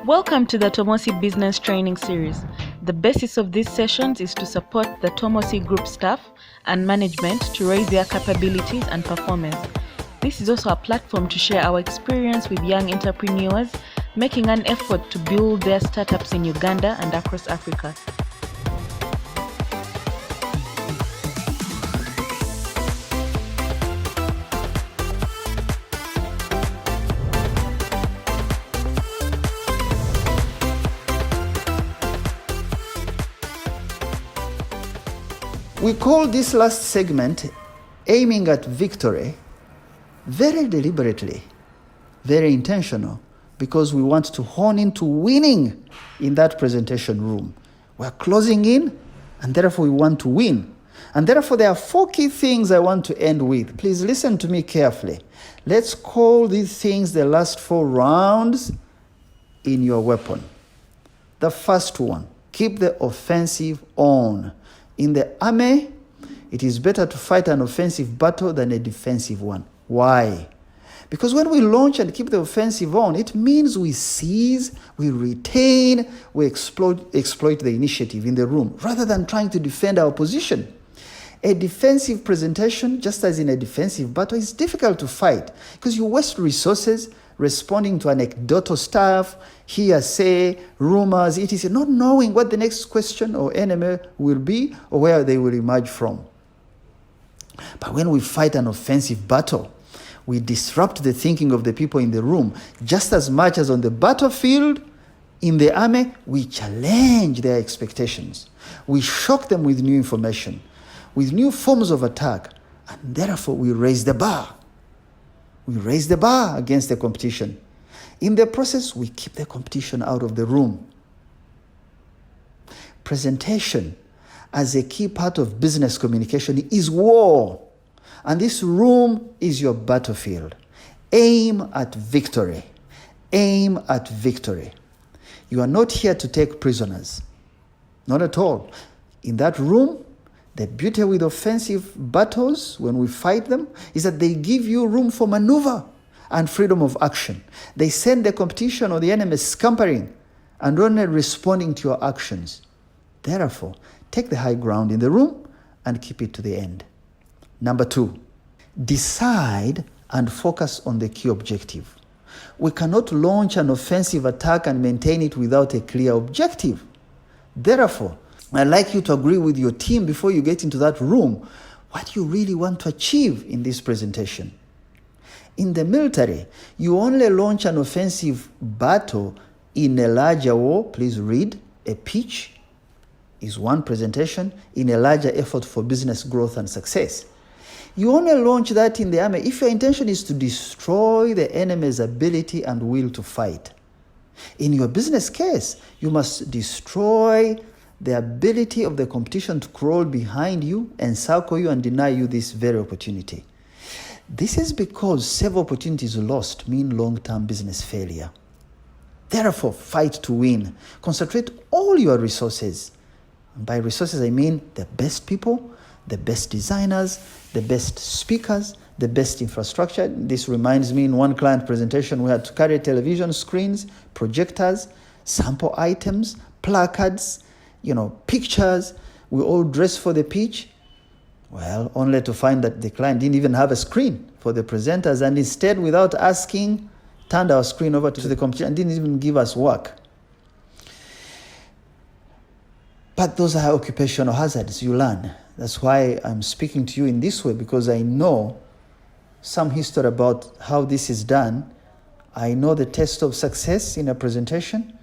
Welcome to the Tomosi Business Training Series. The basis of these sessions is to support the Tomosi Group staff and management to raise their capabilities and performance. This is also a platform to share our experience with young entrepreneurs making an effort to build their startups in Uganda and across Africa. We call this last segment aiming at victory very deliberately, very intentional, because we want to hone into winning in that presentation room. We're closing in, and therefore we want to win. And therefore there are 4 key things I want to end with. Please listen to me carefully. Let's call these things the last 4 rounds in your weapon. The first one, keep the offensive on. In the army, it is better to fight an offensive battle than a defensive one. Why? Because when we launch and keep the offensive on, it means we seize, we retain, we exploit the initiative in the room, rather than trying to defend our position. A defensive presentation, just as in a defensive battle, is difficult to fight because you waste resources responding to anecdotal stuff, hearsay, rumors, etc., not knowing what the next question or enemy will be or where they will emerge from. But when we fight an offensive battle, we disrupt the thinking of the people in the room just as much as on the battlefield. In the army, we challenge their expectations. We shock them with new information, with new forms of attack, and therefore we raise the bar. We raise the bar against the competition. In the process, we keep the competition out of the room. Presentation, as a key part of business communication, is war. And this room is your battlefield. Aim at victory. Aim at victory. You are not here to take prisoners. Not at all. In that room, the beauty with offensive battles, when we fight them, is that they give you room for maneuver and freedom of action. They send the competition or the enemy scampering and only responding to your actions. Therefore, take the high ground in the room and keep it to the end. Number 2, decide and focus on the key objective. We cannot launch an offensive attack and maintain it without a clear objective. Therefore, I'd like you to agree with your team before you get into that room what you really want to achieve in this presentation. In the military, you only launch an offensive battle in a larger war. Please read. A pitch is one presentation in a larger effort for business growth and success. You only launch that in the army if your intention is to destroy the enemy's ability and will to fight. In your business case, you must destroy the ability of the competition to crawl behind you, encircle you, and deny you this very opportunity. This is because several opportunities lost mean long-term business failure. Therefore, fight to win. Concentrate all your resources. And by resources, I mean the best people, the best designers, the best speakers, the best infrastructure. This reminds me, in one client presentation, we had to carry television screens, projectors, sample items, placards, pictures. We all dressed for the pitch. Well, only to find that the client didn't even have a screen for the presenters, and instead, without asking, turned our screen over to the computer and didn't even give us work. But those are occupational hazards you learn. That's why I'm speaking to you in this way, because I know some history about how this is done. I know the test of success in a presentation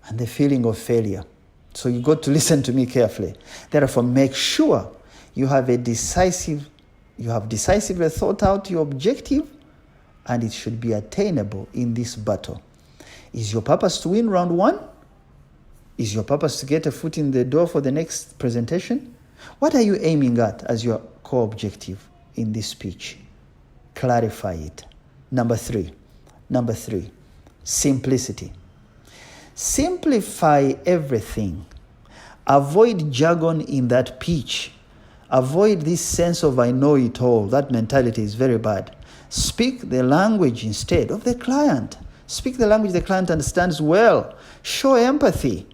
and the feeling of failure. So you got to listen to me carefully. Therefore, make sure you have decisively thought out your objective, and it should be attainable in this battle. Is your purpose to win round 1? Is your purpose to get a foot in the door for the next presentation? What are you aiming at as your core objective in this speech? Clarify it. Number 3, simplicity. Simplify everything. Avoid jargon in that pitch. Avoid this sense of I know it all. That mentality is very bad. Speak the language instead of the client. Speak the language the client understands well. Show empathy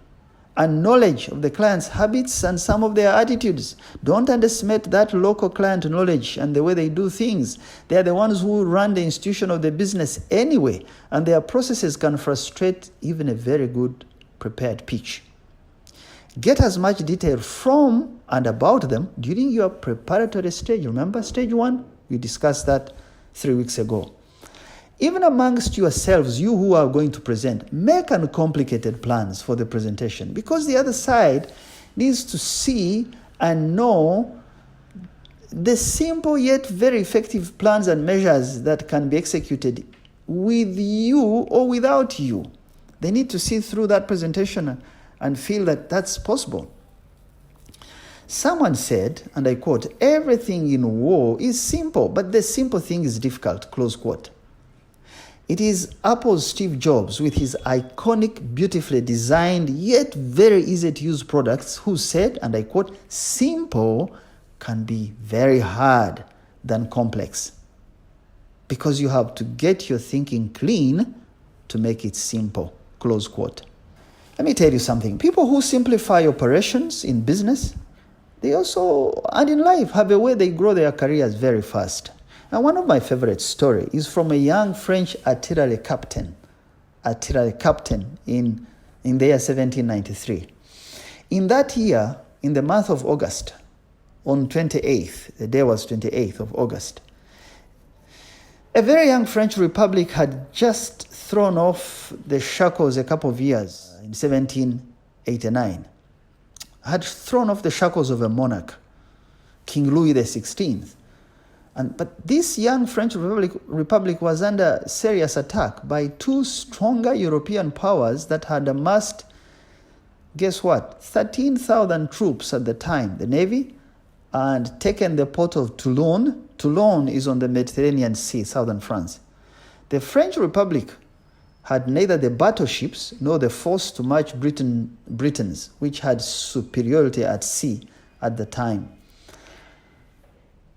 and knowledge of the client's habits and some of their attitudes. Don't underestimate that local client knowledge and the way they do things. They are the ones who run the institution of the business anyway, and their processes can frustrate even a very good prepared pitch. Get as much detail from and about them during your preparatory stage. Remember stage 1? We discussed that 3 weeks ago. Even amongst yourselves, you who are going to present, make uncomplicated plans for the presentation, because the other side needs to see and know the simple yet very effective plans and measures that can be executed with you or without you. They need to see through that presentation and feel that that's possible. Someone said, and I quote, "Everything in war is simple, but the simple thing is difficult," close quote. It is Apple's Steve Jobs, with his iconic, beautifully designed, yet very easy to use products, who said, and I quote, "Simple can be very hard than complex, because you have to get your thinking clean to make it simple," close quote. Let me tell you something. People who simplify operations in business, they also, and in life, have a way they grow their careers very fast. Now, one of my favorite stories is from a young French artillery captain in the year 1793. In that year, in the month of August, on 28th, the day was 28th of August, a very young French republic had just thrown off the shackles a couple of years, in 1789, had thrown off the shackles of a monarch, King Louis XVI. But this young French Republic was under serious attack by two stronger European powers that had amassed, guess what, 13,000 troops at the time, the Navy, and taken the port of Toulon. Toulon is on the Mediterranean Sea, southern France. The French Republic had neither the battleships nor the force to match Britain's, which had superiority at sea at the time.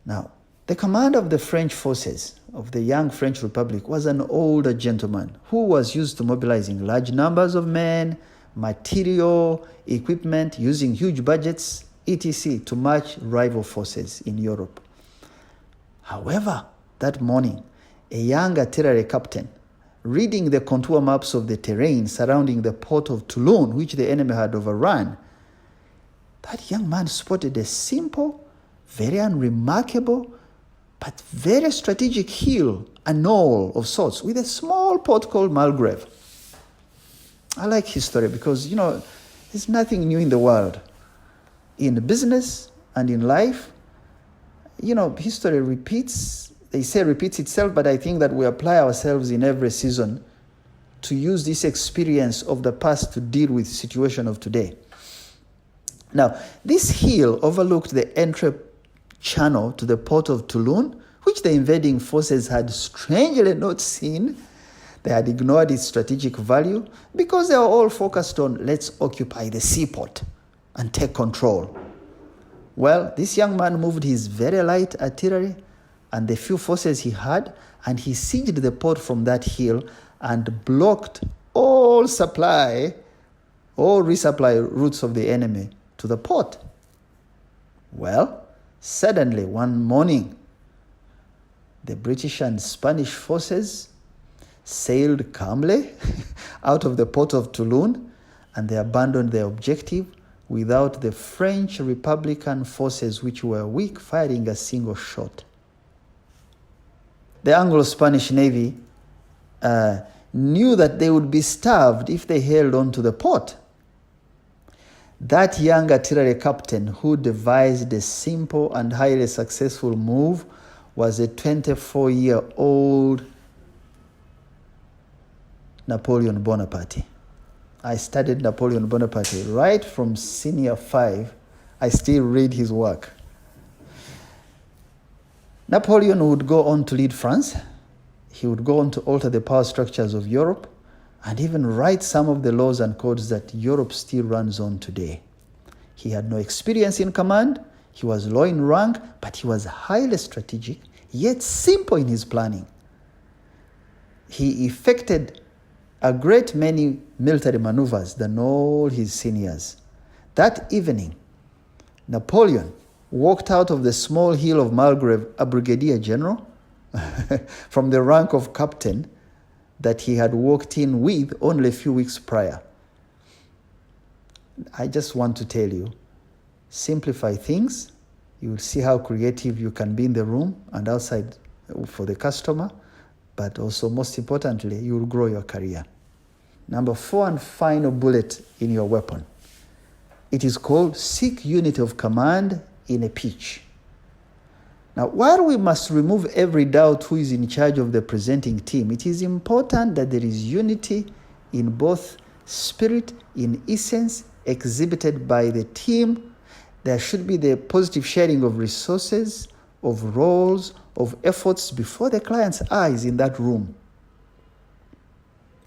Now, the commander of the French forces of the young French Republic was an older gentleman who was used to mobilizing large numbers of men, material, equipment, using huge budgets, etc., to match rival forces in Europe. However, that morning, a young artillery captain, reading the contour maps of the terrain surrounding the port of Toulon, which the enemy had overrun, that young man spotted a simple, very unremarkable, but very strategic hill, a knoll of sorts, with a small port called Malgrave. I like history because, there's nothing new in the world. In business and in life, history repeats. They say repeats itself, but I think that we apply ourselves in every season to use this experience of the past to deal with the situation of today. Now, this hill overlooked the entry channel to the port of Toulon, which the invading forces had strangely not seen. They had ignored its strategic value because they were all focused on, let's occupy the seaport and take control. Well, this young man moved his very light artillery and the few forces he had, and he sieged the port from that hill and blocked all resupply routes of the enemy to the port. Well, suddenly, one morning, the British and Spanish forces sailed calmly out of the port of Toulon, and they abandoned their objective without the French Republican forces, which were weak, firing a single shot. The Anglo-Spanish Navy knew that they would be starved if they held on to the port. That young artillery captain who devised a simple and highly successful move was a 24-year-old Napoleon Bonaparte. I studied Napoleon Bonaparte right from senior 5. I still read his work. Napoleon would go on to lead France. He would go on to alter the power structures of Europe and even write some of the laws and codes that Europe still runs on today. He had no experience in command. He was low in rank, but he was highly strategic, yet simple in his planning. He effected a great many military maneuvers than all his seniors. That evening, Napoleon walked out of the small hill of Malgrave a brigadier general from the rank of captain that he had walked in with only a few weeks prior. I just want to tell you, simplify things. You will see how creative you can be in the room and outside for the customer, but also most importantly, you will grow your career. Number 4 and final bullet in your weapon. It is called seek unity of command in a pitch. Now, while we must remove every doubt who is in charge of the presenting team, it is important that there is unity in both spirit, in essence, exhibited by the team. There should be the positive sharing of resources, of roles, of efforts before the client's eyes in that room.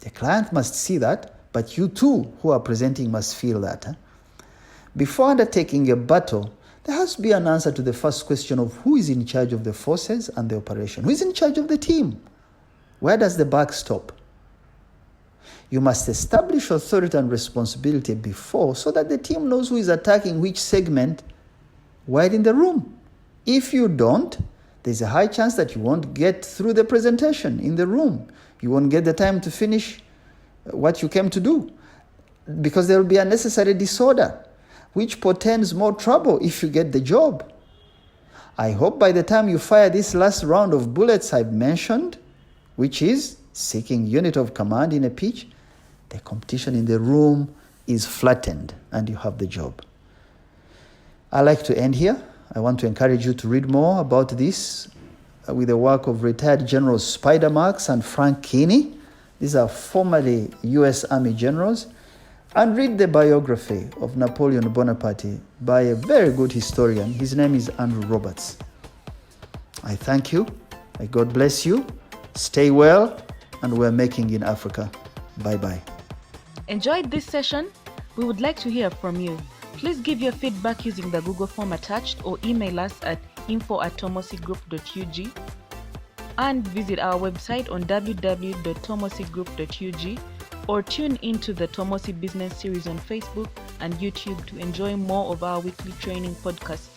The client must see that, but you too, who are presenting, must feel that. Before undertaking a battle, there has to be an answer to the first question of who is in charge of the forces and the operation. Who is in charge of the team? Where does the buck stop? You must establish authority and responsibility before so that the team knows who is attacking which segment while in the room. If you don't, there's a high chance that you won't get through the presentation in the room. You won't get the time to finish what you came to do because there will be unnecessary disorder, which portends more trouble if you get the job. I hope by the time you fire this last round of bullets I've mentioned, which is seeking unit of command in a pitch, the competition in the room is flattened and you have the job. I like to end here. I want to encourage you to read more about this with the work of retired Generals Spider Marks and Frank Kinney. These are formerly U.S. Army generals. And read the biography of Napoleon Bonaparte by a very good historian. His name is Andrew Roberts. I thank you. May God bless you. Stay well, and we're making in Africa. Bye-bye. Enjoyed this session? We would like to hear from you. Please give your feedback using the Google form attached or email us at info@tomosigroup.ug and visit our website on www.tomosigroup.ug or tune into the Tomosi Business Series on Facebook and YouTube to enjoy more of our weekly training podcasts.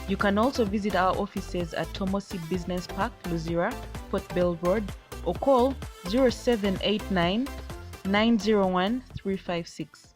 You can also visit our offices at Tomosi Business Park, Luzira, Port Bell Road, or call 0789 901 356.